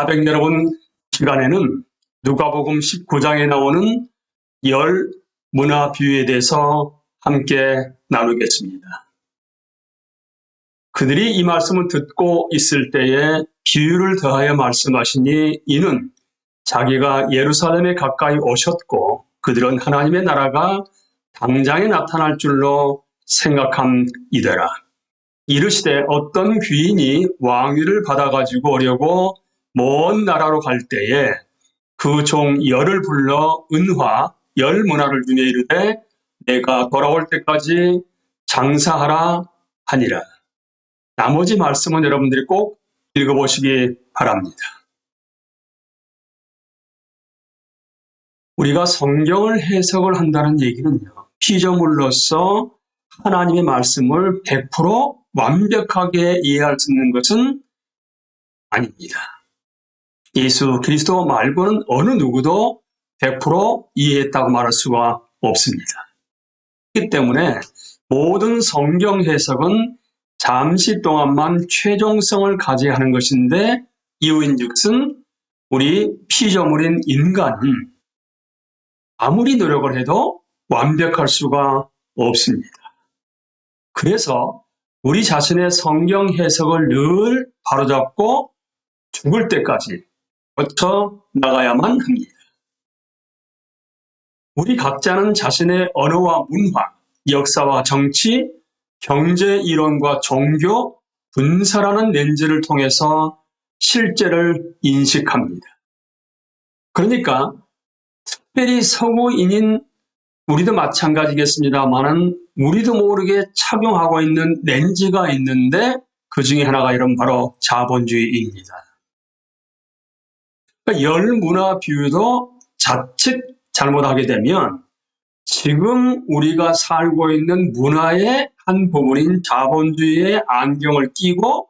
가백 여러분, 시간에는 누가복음 19장에 나오는 열 문화 비유에 대해서 함께 나누겠습니다. 그들이 이 말씀을 듣고 있을 때에 비유를 더하여 말씀하시니 이는 자기가 예루살렘에 가까이 오셨고 그들은 하나님의 나라가 당장에 나타날 줄로 생각함이더라. 이르시되 어떤 귀인이 왕위를 받아가지고 오려고 먼 나라로 갈 때에 그 종 열을 불러 은화 열 문화를 주며 이르되 내가 돌아올 때까지 장사하라 하니라. 나머지 말씀은 여러분들이 꼭 읽어보시기 바랍니다. 우리가 성경을 해석을 한다는 얘기는요, 피조물로서 하나님의 말씀을 100% 완벽하게 이해할 수 있는 것은 아닙니다. 예수 그리스도 말고는 어느 누구도 100% 이해했다고 말할 수가 없습니다. 그렇기 때문에 모든 성경 해석은 잠시 동안만 최종성을 가져야 하는 것인데 이유인즉슨 우리 피조물인 인간은 아무리 노력을 해도 완벽할 수가 없습니다. 그래서 우리 자신의 성경 해석을 늘 바로잡고 죽을 때까지 거쳐 나가야만 합니다. 우리 각자는 자신의 언어와 문화, 역사와 정치, 경제 이론과 종교, 군사라는 렌즈를 통해서 실제를 인식합니다. 그러니까 특별히 서구인인 우리도 마찬가지겠습니다만은 우리도 모르게 착용하고 있는 렌즈가 있는데 그 중에 하나가 이런 바로 자본주의입니다. 그러니까 열 문화 비유도 자칫 잘못하게 되면 지금 우리가 살고 있는 문화의 한 부분인 자본주의의 안경을 끼고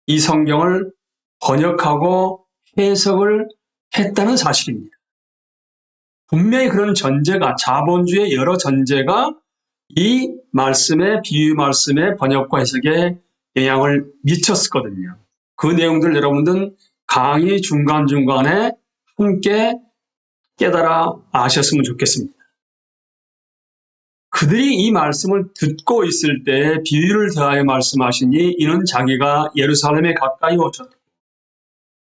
이 성경을 번역하고 해석을 했다는 사실입니다. 분명히 그런 전제가, 자본주의의 여러 전제가 이 말씀의, 비유 말씀의 번역과 해석에 영향을 미쳤었거든요. 그 내용들 여러분들은 강의 중간중간에 함께 깨달아 아셨으면 좋겠습니다. 그들이 이 말씀을 듣고 있을 때 비유를 더하여 말씀하시니 이는 자기가 예루살렘에 가까이 오셨고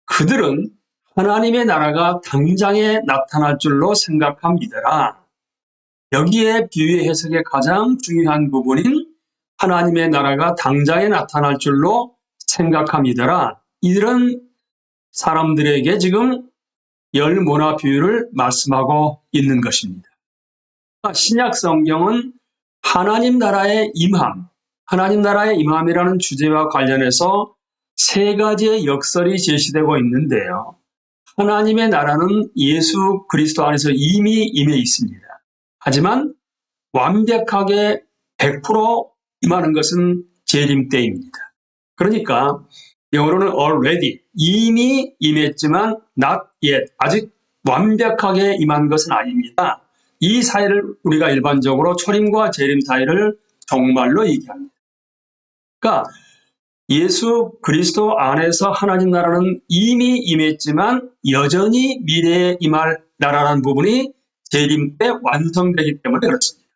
그들은 하나님의 나라가 당장에 나타날 줄로 생각합니다. 여기에 비유의 해석의 가장 중요한 부분인 하나님의 나라가 당장에 나타날 줄로 생각합니다. 이런 사람들에게 지금 열 문화 비유를 말씀하고 있는 것입니다. 신약 성경은 하나님 나라의 임함, 하나님 나라의 임함이라는 주제와 관련해서 세 가지의 역설이 제시되고 있는데요. 하나님의 나라는 예수 그리스도 안에서 이미 임해 있습니다. 하지만 완벽하게 100% 임하는 것은 재림 때입니다. 그러니까 영어로는 already, 이미 임했지만 not yet, 아직 완벽하게 임한 것은 아닙니다. 이 사이를 우리가 일반적으로 초림과 재림 사이를 정말로 얘기합니다. 그러니까 예수 그리스도 안에서 하나님 나라는 이미 임했지만 여전히 미래에 임할 나라라는 부분이 재림 때 완성되기 때문에 그렇습니다.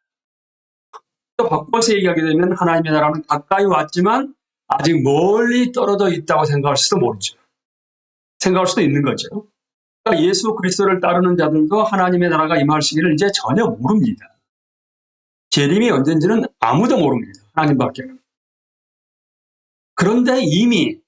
또 바꿔서 얘기하게 되면 하나님의 나라는 가까이 왔지만 아직 멀리 떨어져 있다고 생각할 수도 모르죠. 생각할 수도 있는 거죠. 그러니까 예수 그리스도를 따르는 자들도 하나님의 나라가 임할 시기를 이제 전혀 모릅니다. 재림이 언젠지는 아무도 모릅니다. 하나님밖에. 그런데 이미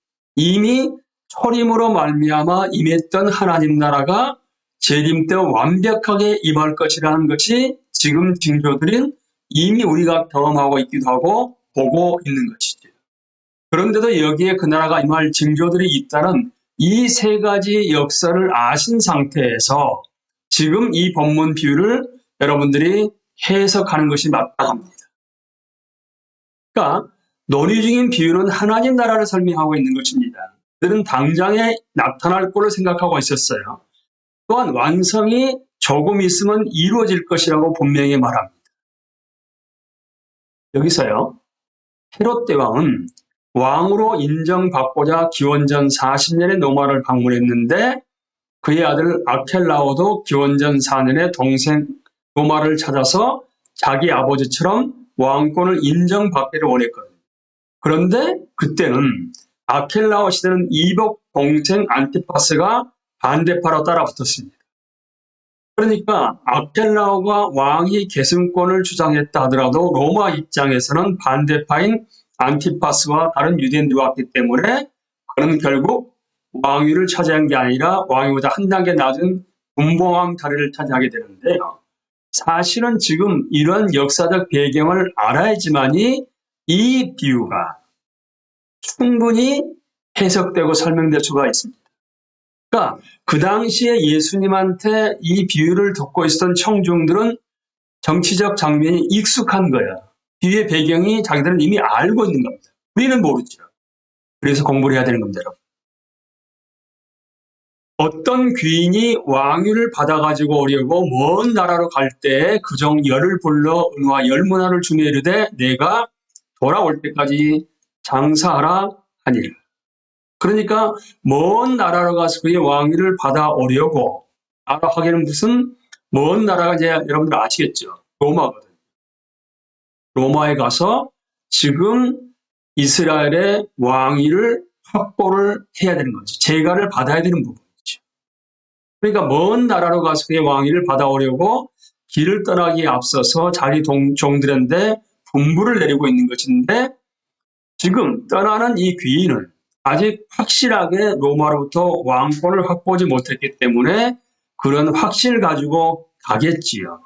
초림으로 말미암아 임했던 하나님 나라가 재림 때 완벽하게 임할 것이라는 것이 지금 징조들인 이미 우리가 경험하고 있기도 하고 보고 있는 것이죠. 그런데도 여기에 그 나라가 임할 징조들이 있다는 이 세 가지 역사를 아신 상태에서 지금 이 본문 비유를 여러분들이 해석하는 것이 마땅합니다. 그러니까 논의 중인 비유는 하나님 나라를 설명하고 있는 것입니다. 그들은 당장에 나타날 거로 생각하고 있었어요. 또한 완성이 조금 있으면 이루어질 것이라고 분명히 말합니다. 여기서요, 헤롯 대왕은 왕으로 인정받고자 기원전 40년에 로마를 방문했는데 그의 아들 아켈라오도 기원전 4년에 동생 로마를 찾아서 자기 아버지처럼 왕권을 인정받기를 원했거든요. 그런데 그때는 아켈라오 시대는 이복 동생 안티파스가 반대파로 따라붙었습니다. 그러니까 아켈라오가 왕이 계승권을 주장했다 하더라도 로마 입장에서는 반대파인 안티파스와 다른 유대인들이 왔기 때문에 그는 결국 왕위를 차지한 게 아니라 왕위보다 한 단계 낮은 군봉왕 자리를 차지하게 되는데요. 사실은 지금 이런 역사적 배경을 알아야지만이 이 비유가 충분히 해석되고 설명될 수가 있습니다. 그러니까 그 당시에 예수님한테 이 비유를 듣고 있었던 청중들은 정치적 장면이 익숙한 거야. 비유의 배경이 자기들은 이미 알고 있는 겁니다. 우리는 모르죠. 그래서 공부를 해야 되는 겁니다, 여러분. 어떤 귀인이 왕위를 받아가지고 오려고 먼 나라로 갈 때 그종 열을 불러 은화 열문화를 주며 이르되 내가 돌아올 때까지 장사하라 하니라. 그러니까 먼 나라로 가서 그의 왕위를 받아오려고, 나라 하기는 무슨 먼 나라가 이제 여러분들 아시겠죠? 로마거든요. 로마에 가서 지금 이스라엘의 왕위를 확보를 해야 되는 거죠. 재가를 받아야 되는 부분이죠. 그러니까 먼 나라로 가서 그의 왕위를 받아오려고 길을 떠나기에 앞서서 자기 종들한테 분부를 내리고 있는 것인데 지금 떠나는 이 귀인은 아직 확실하게 로마로부터 왕권을 확보하지 못했기 때문에 그런 확신을 가지고 가겠지요.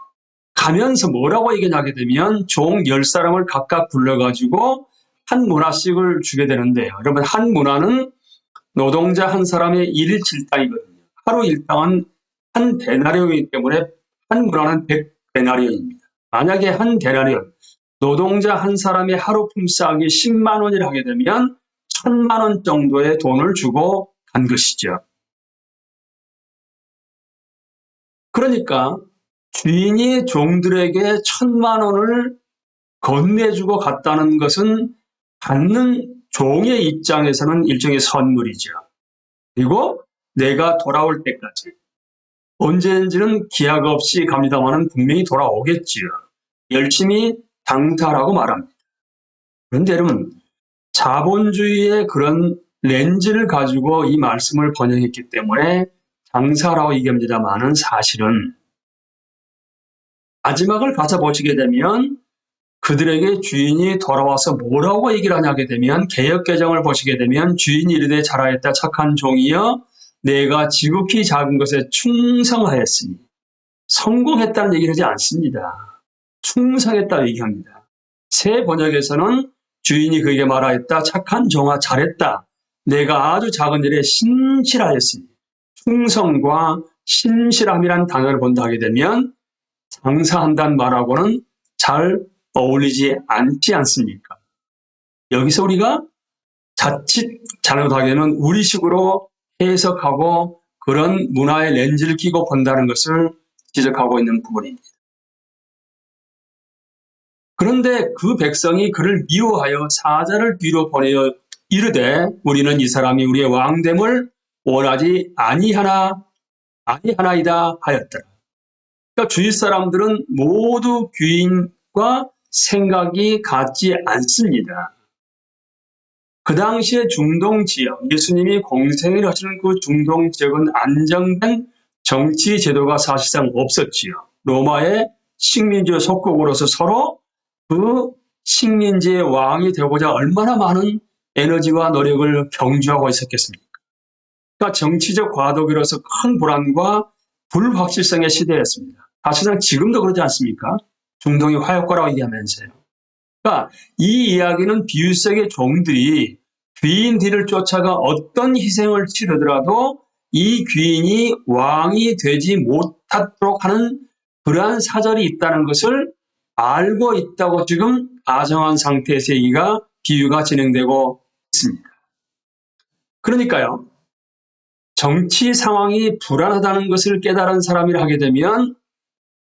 가면서 뭐라고 얘기하게 되면 종 10사람을 각각 불러가지고 한 문화씩을 주게 되는데요. 여러분, 한 문화는 노동자 한 사람의 일일칠당이거든요. 하루 일당은 한 데나리온이기 때문에 한 문화는 100데나리온입니다. 만약에 한 데나리온, 노동자 한 사람의 하루 품삯이 10만 원이라 하게 되면 1000만 원 정도의 돈을 주고 간 것이죠. 그러니까 주인이 종들에게 1000만 원을 건네주고 갔다는 것은 받는 종의 입장에서는 일종의 선물이죠. 그리고 내가 돌아올 때까지 언제든지는 기약 없이 갑니다마는 분명히 돌아오겠지요. 열심히 당탈하고 말합니다. 그런데 여러분, 자본주의의 그런 렌즈를 가지고 이 말씀을 번역했기 때문에 장사라고 얘기합니다만은 사실은 마지막을 가서 보시게 되면 그들에게 주인이 돌아와서 뭐라고 얘기를 하냐게 되면 개역개정을 보시게 되면 주인이 이르되 잘하였다 착한 종이여 내가 지극히 작은 것에 충성하였으니 성공했다는 얘기를 하지 않습니다. 충성했다 얘기합니다. 새 번역에서는 주인이 그에게 말하였다 착한 종아 잘했다 내가 아주 작은 일에 신실하였으니 충성과 신실함이란 단어를 본다 하게 되면 장사한다는 말하고는 잘 어울리지 않지 않습니까? 여기서 우리가 자칫 잘못하게는 우리식으로 해석하고 그런 문화의 렌즈를 끼고 본다는 것을 지적하고 있는 부분입니다. 그런데 그 백성이 그를 미워하여 사자를 뒤로 보내어 이르되 우리는 이 사람이 우리의 왕됨을 원하지 아니하나이다 하였더라. 그러니까 주위 사람들은 모두 귀인과 생각이 같지 않습니다. 그 당시에 중동 지역, 예수님이 공생을 하시는 그 중동 지역은 안정된 정치 제도가 사실상 없었지요. 로마의 식민지 속국으로서 서로 그 식민지의 왕이 되고자 얼마나 많은 에너지와 노력을 경주하고 있었겠습니까? 그러니까 정치적 과도기로서 큰 불안과 불확실성의 시대였습니다. 사실상 지금도 그러지 않습니까? 중동이 화약고라고 얘기하면서요. 그러니까 이 이야기는 비유 속의 종들이 귀인 뒤를 쫓아가 어떤 희생을 치르더라도 이 귀인이 왕이 되지 못하도록 하는 그러한 사절이 있다는 것을 알고 있다고 지금 가정한 상태에서 얘기가 비유가 진행되고 있습니다. 그러니까요. 정치 상황이 불안하다는 것을 깨달은 사람이라 하게 되면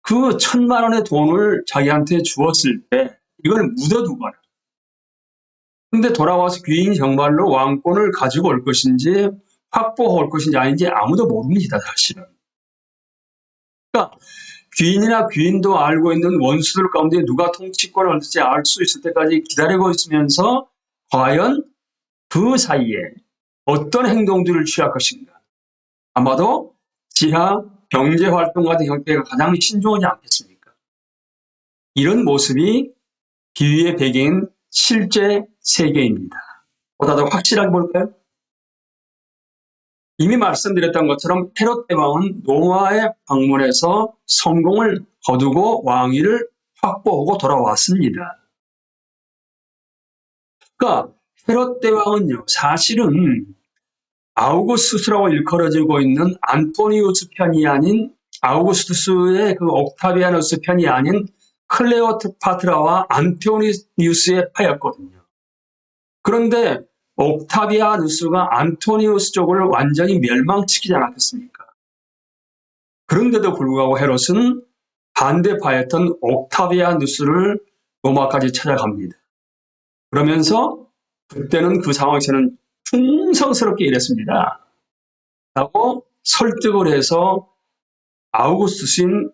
그 1000만 원의 돈을 자기한테 주었을 때 이걸 묻어두거나 근데 돌아와서 귀인이 정말로 왕권을 가지고 올 것인지 확보할 것인지 아닌지 아무도 모릅니다, 사실은. 그러니까 귀인이나 귀인도 알고 있는 원수들 가운데 누가 통치권을 얻을지 알 수 있을 때까지 기다리고 있으면서 과연 그 사이에 어떤 행동들을 취할 것인가. 아마도 지하, 경제활동 같은 형태가 가장 신중하지 않겠습니까? 이런 모습이 비유의 배경인 실제 세계입니다. 보다 더 확실하게 볼까요? 이미 말씀드렸던 것처럼 헤롯 대왕은 로마에 방문해서 성공을 거두고 왕위를 확보하고 돌아왔습니다. 그러니까 헤롯 대왕은요, 사실은 아우구스투스라고 일컬어지고 있는 안토니우스 편이 아닌 아우구스투스의 그 옥타비아누스 편이 아닌 클레오파트라와 안토니우스의 파였거든요. 그런데 옥타비아누스가 안토니우스 쪽을 완전히 멸망시키지 않았겠습니까? 그런데도 불구하고 헤롯은 반대파였던 옥타비아누스를 로마까지 찾아갑니다. 그러면서 그때는 그 상황에서는 충성스럽게 일했습니다. 라고 설득을 해서 아우구스투스인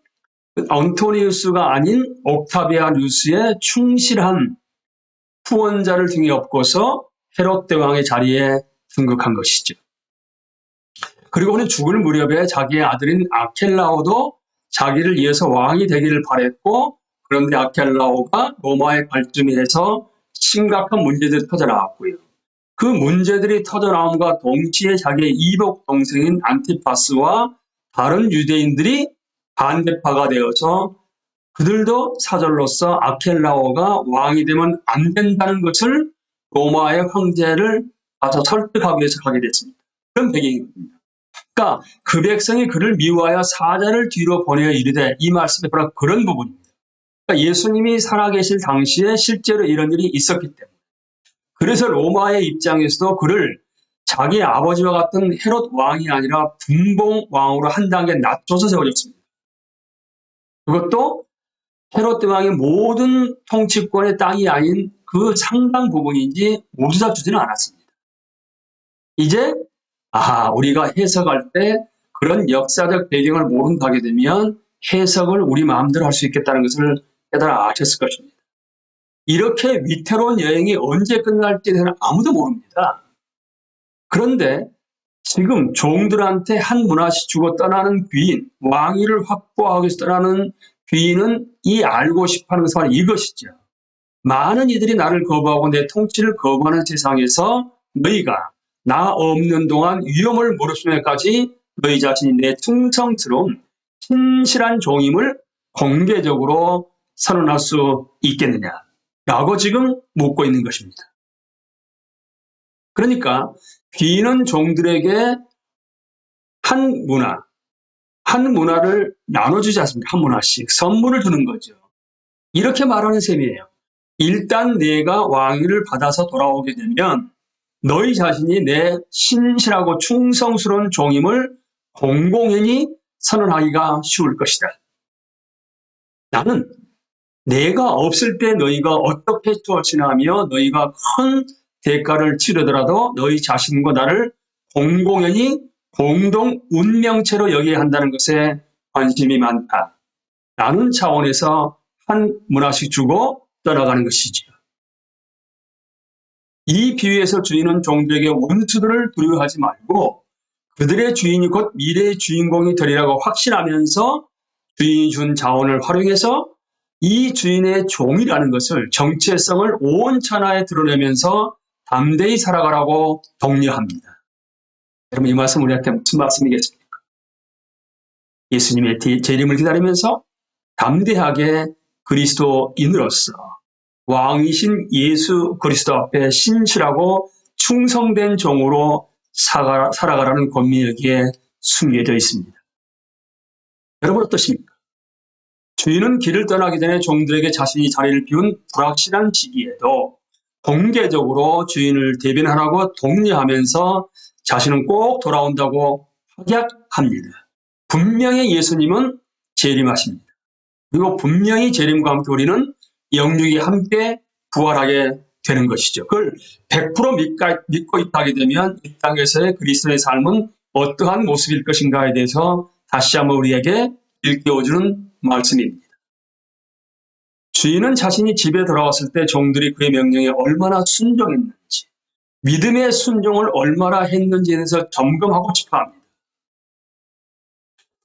안토니우스가 아닌 옥타비아누스의 충실한 후원자를 등에 업고서 헤롯 대왕의 자리에 등극한 것이죠. 그리고 그는 죽을 무렵에 자기의 아들인 아켈라오도 자기를 이어서 왕이 되기를 바랬고, 그런데 아켈라오가 로마에 발전해서 심각한 문제들이 터져나왔고요. 그 문제들이 터져나옴과 동시에 자기의 이복 동생인 안티파스와 다른 유대인들이 반대파가 되어서 그들도 사절로서 아켈라오가 왕이 되면 안 된다는 것을 로마의 황제를 가서 설득하기 위해서 가게 됐습니다. 그런 배경입니다. 그러니까 그 백성이 그를 미워하여 사자를 뒤로 보내어 이르되, 이 말씀에 바로 그런 부분입니다. 그러니까 예수님이 살아계실 당시에 실제로 이런 일이 있었기 때문에, 그래서 로마의 입장에서도 그를 자기 아버지와 같은 헤롯 왕이 아니라 분봉 왕으로 한 단계 낮춰서 세워졌습니다. 그것도 헤롯 대왕의 모든 통치권의 땅이 아닌 그 상당 부분인지 모두 다 주지는 않았습니다. 이제 우리가 해석할 때 그런 역사적 배경을 모른다게 되면 해석을 우리 마음대로 할 수 있겠다는 것을 깨달아 아셨을 것입니다. 이렇게 위태로운 여행이 언제 끝날지는 아무도 모릅니다. 그런데 지금 종들한테 한 문화씩 주고 떠나는 귀인, 왕위를 확보하기 위해서 떠나는 귀인은 이 알고 싶어하는 것은 바로 이것이죠. 많은 이들이 나를 거부하고 내 통치를 거부하는 세상에서 너희가 나 없는 동안 위험을 무릅쓰면까지 너희 자신이 내 충성스러운 신실한 종임을 공개적으로 선언할 수 있겠느냐라고 지금 묻고 있는 것입니다. 그러니까 귀인은 종들에게 한 문화를 나눠주지 않습니까? 한 문화씩 선물을 주는 거죠. 이렇게 말하는 셈이에요. 일단 내가 왕위를 받아서 돌아오게 되면 너희 자신이 내 신실하고 충성스러운 종임을 공공연히 선언하기가 쉬울 것이다. 나는 내가 없을 때 너희가 어떻게 조치하며 너희가 큰 대가를 치르더라도 너희 자신과 나를 공공연히 공동 운명체로 여겨야 한다는 것에 관심이 많다. 라는 차원에서 한 문화씩 주고 떠나가는 것이죠. 이 비유에서 주인은 종들에게 원수들을 두려워하지 말고 그들의 주인이 곧 미래의 주인공이 되리라고 확신하면서 주인이 준 자원을 활용해서 이 주인의 종이라는 것을 정체성을 온 천하에 드러내면서 담대히 살아가라고 독려합니다. 여러분, 이 말씀 우리한테 무슨 말씀이겠습니까? 예수님의 재림을 기다리면서 담대하게 그리스도인으로서 왕이신 예수 그리스도 앞에 신실하고 충성된 종으로 살아가라는 권면이 여기에 숨겨져 있습니다. 여러분 어떠십니까? 주인은 길을 떠나기 전에 종들에게 자신이 자리를 비운 불확실한 시기에도 공개적으로 주인을 대변하라고 독려하면서 자신은 꼭 돌아온다고 확약합니다. 분명히 예수님은 재림하십니다. 그리고 분명히 재림과 함께 우리는 영육이 함께 부활하게 되는 것이죠. 그걸 100% 믿고 있다게 되면 이 땅에서의 그리스도의 삶은 어떠한 모습일 것인가에 대해서 다시 한번 우리에게 일깨워주는 말씀입니다. 주인은 자신이 집에 돌아왔을 때 종들이 그의 명령에 얼마나 순종했는지, 믿음의 순종을 얼마나 했는지에 대해서 점검하고 싶어 합니다.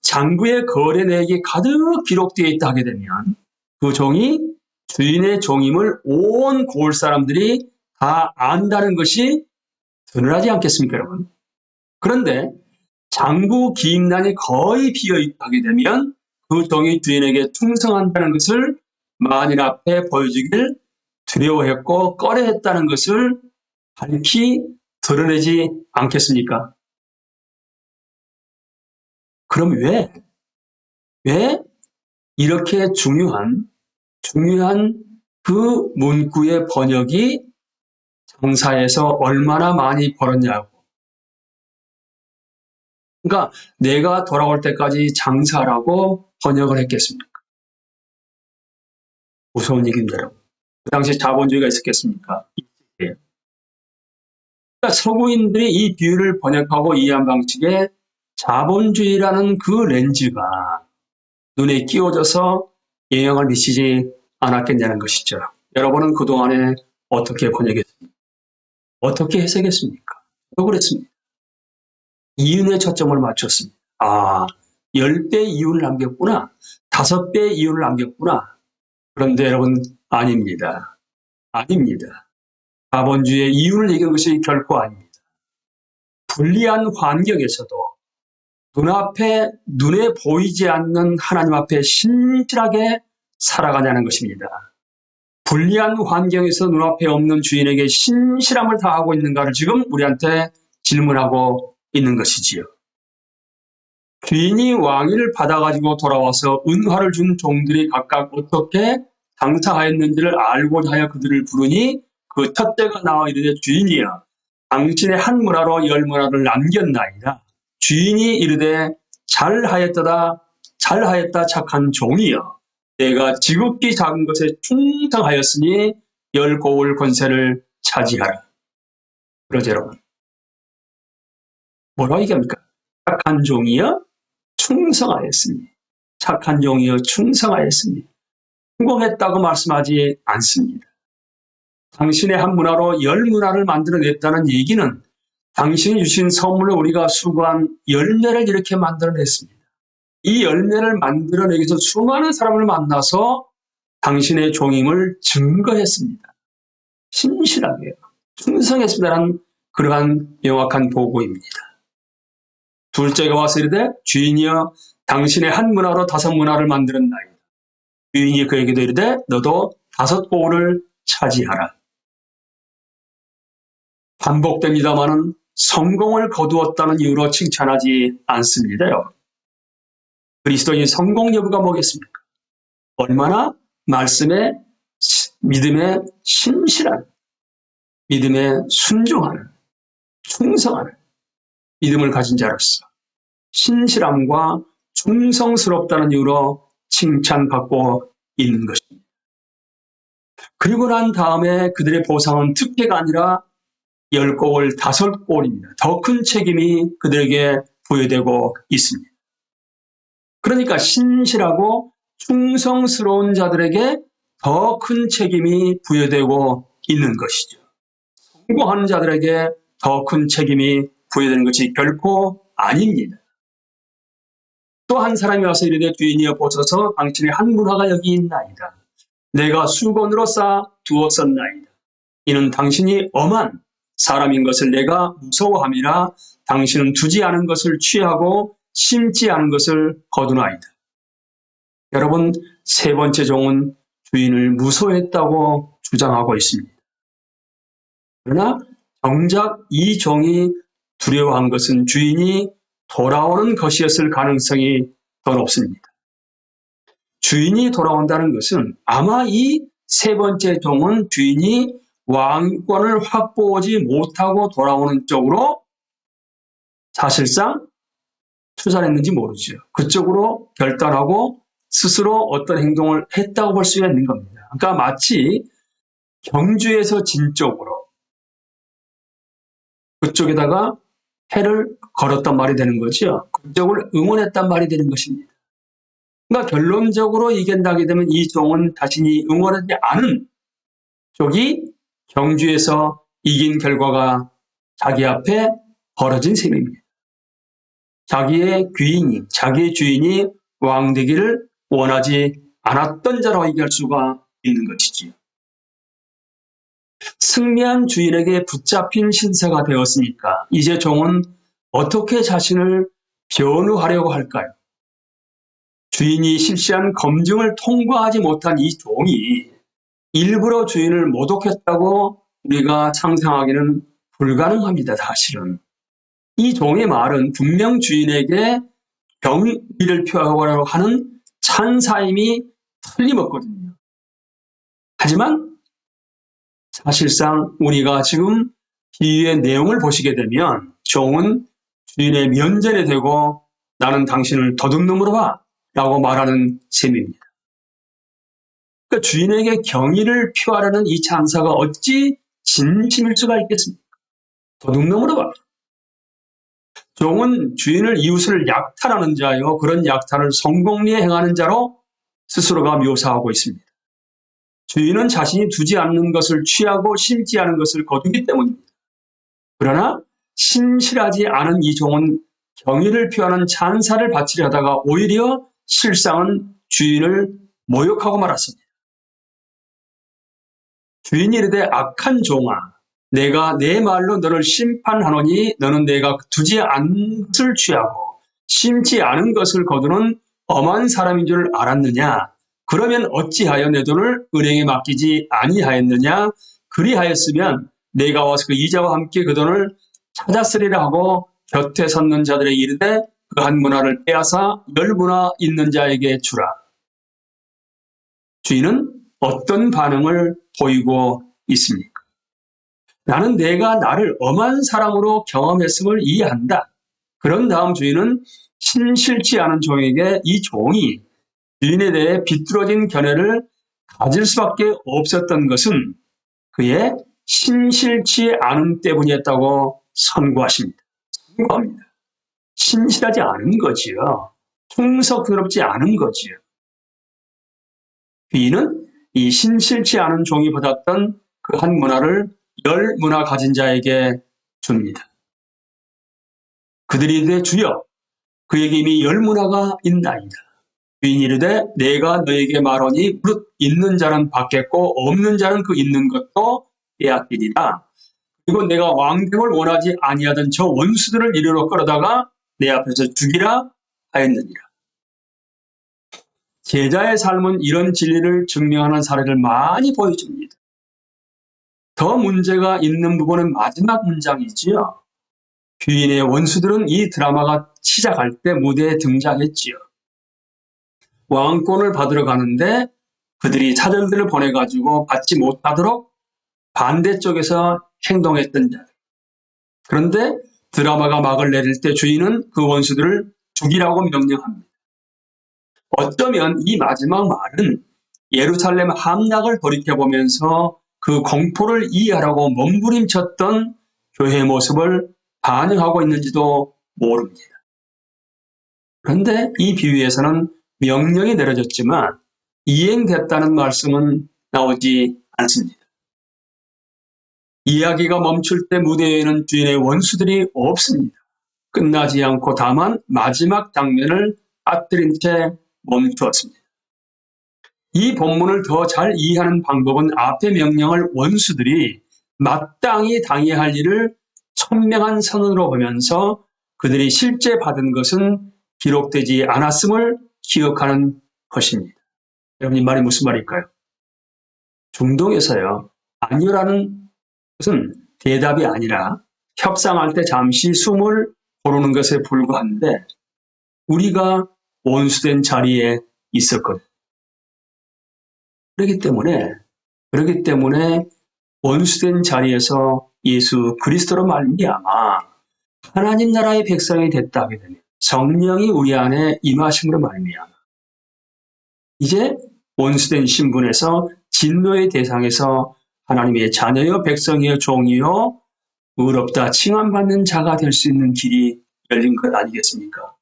장부의 거래 내역이 가득 기록되어 있다 하게 되면 그 종이 주인의 종임을 온 고을 사람들이 다 안다는 것이 드러나지 않겠습니까, 여러분? 그런데 장부 기임란이 거의 비어있다 하게 되면 그 종이 주인에게 충성한다는 것을 만인 앞에 보여주길 두려워했고 꺼려했다는 것을 밝히 드러내지 않겠습니까? 그럼 왜 이렇게 중요한 그 문구의 번역이 장사에서 얼마나 많이 벌었냐고. 그러니까 내가 돌아올 때까지 장사라고 번역을 했겠습니까? 무서운 얘기입니다, 여러분. 그 당시 자본주의가 있었겠습니까? 그러니까 서구인들이 이 비유를 번역하고 이해한 방식에 자본주의라는 그 렌즈가 눈에 끼워져서 영향을 미치지 않았겠냐는 것이죠. 여러분은 그동안에 어떻게 번역했습니까? 어떻게 해석했습니까? 또 그랬습니다. 이윤의 초점을 맞췄습니다. 10배 이윤을 남겼구나. 5배 이윤을 남겼구나. 그런데 여러분, 아닙니다. 아닙니다. 자본주의의 이윤을 얘기한 것이 결코 아닙니다. 불리한 환경에서도 눈에 보이지 않는 하나님 앞에 신실하게 살아가냐는 것입니다. 불리한 환경에서 눈앞에 없는 주인에게 신실함을 다하고 있는가를 지금 우리한테 질문하고 있는 것이지요. 주인이 왕위를 받아가지고 돌아와서 은화를 준 종들이 각각 어떻게 장사하였는지를 알고자 하여 그들을 부르니 그 첫째가 나와 이르되 주인이여 당신의 한 문화로 10문화를 남겼나이다. 주인이 이르되 잘하였다 착한 종이여 내가 지극히 작은 것에 충성하였으니 10고을 권세를 차지하라. 그러죠, 여러분. 뭐라고 얘기합니까? 착한 종이여 충성하였으니, 착한 종이여 충성하였으니 성공했다고 말씀하지 않습니다. 당신의 한 문화로 10문화를 만들어냈다는 얘기는 당신이 주신 선물로 우리가 수고한 열매를 이렇게 만들어냈습니다. 이 열매를 만들어내기 위해서 수많은 사람을 만나서 당신의 종임을 증거했습니다. 신실하게 충성했습니다라는 그러한 명확한 보고입니다. 둘째가 와서 이르되 주인이여 당신의 한 문화로 5문화를 만들었나이다. 주인이 그에게도 이르되 너도 5고을을 차지하라. 반복됩니다마는 성공을 거두었다는 이유로 칭찬하지 않습니다요. 그리스도인 성공 여부가 뭐겠습니까? 얼마나 말씀에 믿음에 신실한, 믿음에 순종하는, 충성하는 믿음을 가진 자로서 신실함과 충성스럽다는 이유로 칭찬받고 있는 것입니다. 그리고 난 다음에 그들의 보상은 특혜가 아니라 10고을 5고을입니다. 더 큰 책임이 그들에게 부여되고 있습니다. 그러니까 신실하고 충성스러운 자들에게 더 큰 책임이 부여되고 있는 것이죠. 성공하는 자들에게 더 큰 책임이 부여되는 것이 결코 아닙니다. 또 한 사람이 와서 이르되 주인이여 보소서 당신의 한 문화가 여기 있나이다. 내가 수건으로 쌓아 두었었나이다. 이는 당신이 엄한 사람인 것을 내가 무서워함이라 당신은 두지 않은 것을 취하고 심지 않은 것을 거두나이다. 여러분, 세 번째 종은 주인을 무서워했다고 주장하고 있습니다. 그러나 정작 이 종이 두려워한 것은 주인이 돌아오는 것이었을 가능성이 더 높습니다. 주인이 돌아온다는 것은 아마 이 세 번째 종은 주인이 왕권을 확보하지 못하고 돌아오는 쪽으로 사실상 투자를 했는지 모르죠. 그쪽으로 결단하고 스스로 어떤 행동을 했다고 볼 수 있는 겁니다. 그러니까 마치 경주에서 진 쪽으로 그쪽에다가 패를 걸었단 말이 되는 거죠. 그쪽을 응원했단 말이 되는 것입니다. 그러니까 결론적으로 이긴다게 되면 이 종은 자신이 응원하지 않은 쪽이 경주에서 이긴 결과가 자기 앞에 벌어진 셈입니다. 자기의 귀인이, 자기의 주인이 왕되기를 원하지 않았던 자로 얘기할 수가 있는 것이지요. 승리한 주인에게 붙잡힌 신세가 되었으니까 이제 종은 어떻게 자신을 변호하려고 할까요? 주인이 실시한 검증을 통과하지 못한 이 종이 일부러 주인을 모독했다고 우리가 상상하기는 불가능합니다. 사실은. 이 종의 말은 분명 주인에게 경의를 표하려고 하는 찬사임이 틀림없거든요. 하지만 사실상 우리가 지금 비유의 내용을 보시게 되면 종은 주인의 면전에 대고 나는 당신을 도둑놈으로 봐 라고 말하는 셈입니다. 그러니까 주인에게 경의를 표하려는 이 찬사가 어찌 진심일 수가 있겠습니까? 도둑놈으로 봐. 종은 주인을 이웃을 약탈하는 자요, 그런 약탈을 성공리에 행하는 자로 스스로가 묘사하고 있습니다. 주인은 자신이 두지 않는 것을 취하고 심지 않은 것을 거두기 때문입니다. 그러나 신실하지 않은 이 종은 경의를 표하는 찬사를 바치려 하다가 오히려 실상은 주인을 모욕하고 말았습니다. 주인이 이르되 악한 종아, 내가 내 말로 너를 심판하노니 너는 내가 두지 않은 것을 취하고 심지 않은 것을 거두는 엄한 사람인 줄 알았느냐? 그러면 어찌하여 내 돈을 은행에 맡기지 아니하였느냐? 그리하였으면 내가 와서 그 이자와 함께 그 돈을 찾았으리라 하고 곁에 섰는 자들에게 이르되 그 한 문화를 빼앗아 10문화 있는 자에게 주라. 주인은 어떤 반응을 보이고 있습니까? 나는 내가 나를 엄한 사람으로 경험했음을 이해한다. 그런 다음 주인은 신실치 않은 종에게 이 종이 주인에 대해 비뚤어진 견해를 가질 수밖에 없었던 것은 그의 신실치 않음 때문이었다고 선고하십니다. 선고합니다. 신실하지 않은 거지요. 충성스럽지 않은 거지요. 주인은 이 신실치 않은 종이 받았던 그 한 문화를 10문화 가진 자에게 줍니다. 그들이 이르되 주여 그에게 이미 10문화가 있나이다. 주인이 이르되 내가 너에게 말하니 무릇 있는 자는 받겠고 없는 자는 그 있는 것도 빼앗기리라. 그리고 내가 왕됨을 원하지 아니하던 저 원수들을 이리로 끌어다가 내 앞에서 죽이라 하였느니라. 제자의 삶은 이런 진리를 증명하는 사례를 많이 보여줍니다. 더 문제가 있는 부분은 마지막 문장이지요. 귀인의 원수들은 이 드라마가 시작할 때 무대에 등장했지요. 왕권을 받으러 가는데 그들이 사절들을 보내가지고 받지 못하도록 반대쪽에서 행동했던 자들. 그런데 드라마가 막을 내릴 때 주인은 그 원수들을 죽이라고 명령합니다. 어쩌면 이 마지막 말은 예루살렘 함락을 돌이켜보면서 그 공포를 이해하라고 몸부림쳤던 교회의 모습을 반영하고 있는지도 모릅니다. 그런데 이 비유에서는 명령이 내려졌지만 이행됐다는 말씀은 나오지 않습니다. 이야기가 멈출 때 무대에는 주인의 원수들이 없습니다. 끝나지 않고 다만 마지막 장면을 빠뜨린 채 멈추었습니다. 이 본문을 더 잘 이해하는 방법은 앞의 명령을 원수들이 마땅히 당해야 할 일을 천명한 선언으로 보면서 그들이 실제 받은 것은 기록되지 않았음을 기억하는 것입니다. 여러분 이 말이 무슨 말일까요? 중동에서요. 아니요라는 것은 대답이 아니라 협상할 때 잠시 숨을 고르는 것에 불과한데 우리가 원수된 자리에 있었거든요. 그렇기 때문에 원수된 자리에서 예수 그리스도로 말미암아 하나님 나라의 백성이 됐다 하게 되면 성령이 우리 안에 임하심으로 말미암아 이제 원수된 신분에서 진노의 대상에서 하나님의 자녀여 백성이여 종이여 의롭다 칭함받는 자가 될 수 있는 길이 열린 것 아니겠습니까?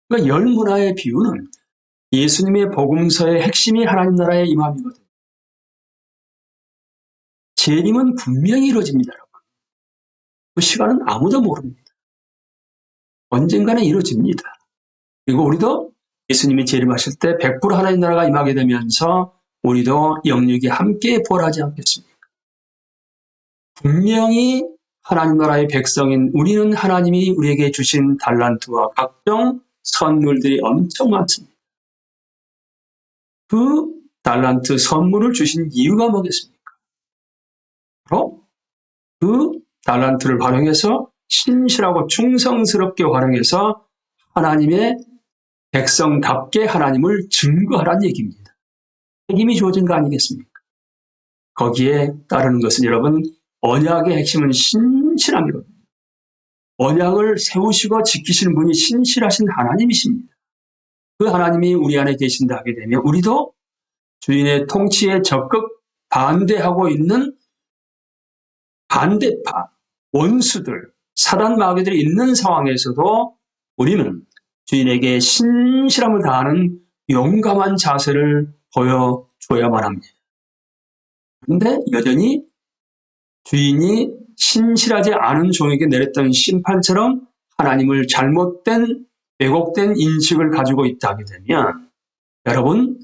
그러니까 열 문화의 비유는 예수님의 복음서의 핵심이 하나님 나라의 임함이거든요. 재림은 분명히 이루어집니다. 여러분. 그 시간은 아무도 모릅니다. 언젠가는 이루어집니다. 그리고 우리도 예수님이 재림하실 때 100% 하나님 나라가 임하게 되면서 우리도 영육이 함께 부활하지 않겠습니까? 분명히 하나님 나라의 백성인 우리는 하나님이 우리에게 주신 달란트와 각종 선물들이 엄청 많습니다. 그 달란트 선물을 주신 이유가 뭐겠습니까? 바로 그 달란트를 활용해서 신실하고 충성스럽게 활용해서 하나님의 백성답게 하나님을 증거하라는 얘기입니다. 책임이 주어진 거 아니겠습니까? 거기에 따르는 것은 여러분 언약의 핵심은 신실함이거든요. 언약을 세우시고 지키시는 분이 신실하신 하나님이십니다. 그 하나님이 우리 안에 계신다 하게 되면 우리도 주인의 통치에 적극 반대하고 있는 반대파, 원수들, 사단 마귀들이 있는 상황에서도 우리는 주인에게 신실함을 다하는 용감한 자세를 보여줘야만 합니다. 그런데 여전히 주인이 신실하지 않은 종에게 내렸던 심판처럼 하나님을 잘못된 왜곡된 인식을 가지고 있다 하게 되면 여러분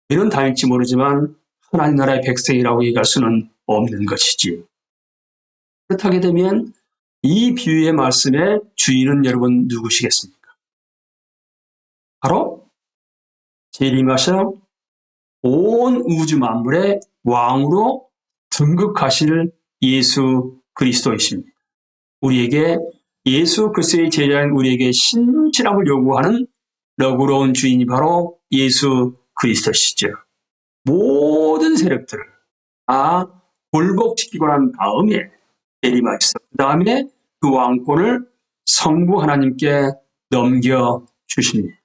이런 다일지 모르지만 하나님 나라의 백성이라고 얘기할 수는 없는 것이지요. 그렇게 되면 이 비유의 말씀의 주인은 여러분 누구시겠습니까? 바로 재림하셔 온 우주 만물의 왕으로 등극하실 예수 그리스도이십니다. 우리에게 예수 그리스도의 제자인 우리에게 신실함을 요구하는 너그러운 주인이 바로 예수 그리스도시죠. 모든 세력들을 다 굴복시키고 난 다음에 재림하셔서 그 다음에 그 왕권을 성부 하나님께 넘겨주십니다.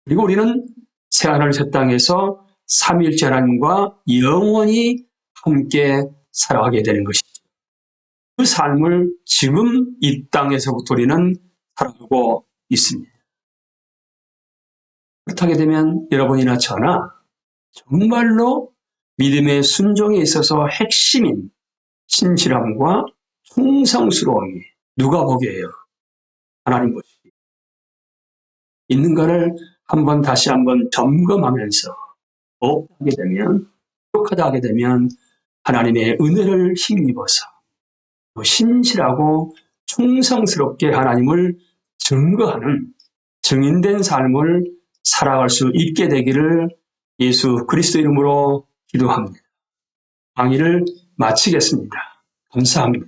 그리고 우리는 새하늘 새 땅에서 삼위일체 하나님과 영원히 함께 살아가게 되는 것이죠. 그 삶을 지금 이 땅에서부터 우리는 살아가고 있습니다. 그렇게 되면 여러분이나 저나 정말로 믿음의 순종에 있어서 핵심인 신실함과 충성스러움이 누가 보게요? 하나님 보시기 있는가를 다시 한번 점검하면서 없게 되면 부족하다 하게 되면 하나님의 은혜를 힘입어서 신실하고 충성스럽게 하나님을 증거하는 증인된 삶을 살아갈 수 있게 되기를 예수 그리스도 이름으로 기도합니다. 강의를 마치겠습니다. 감사합니다.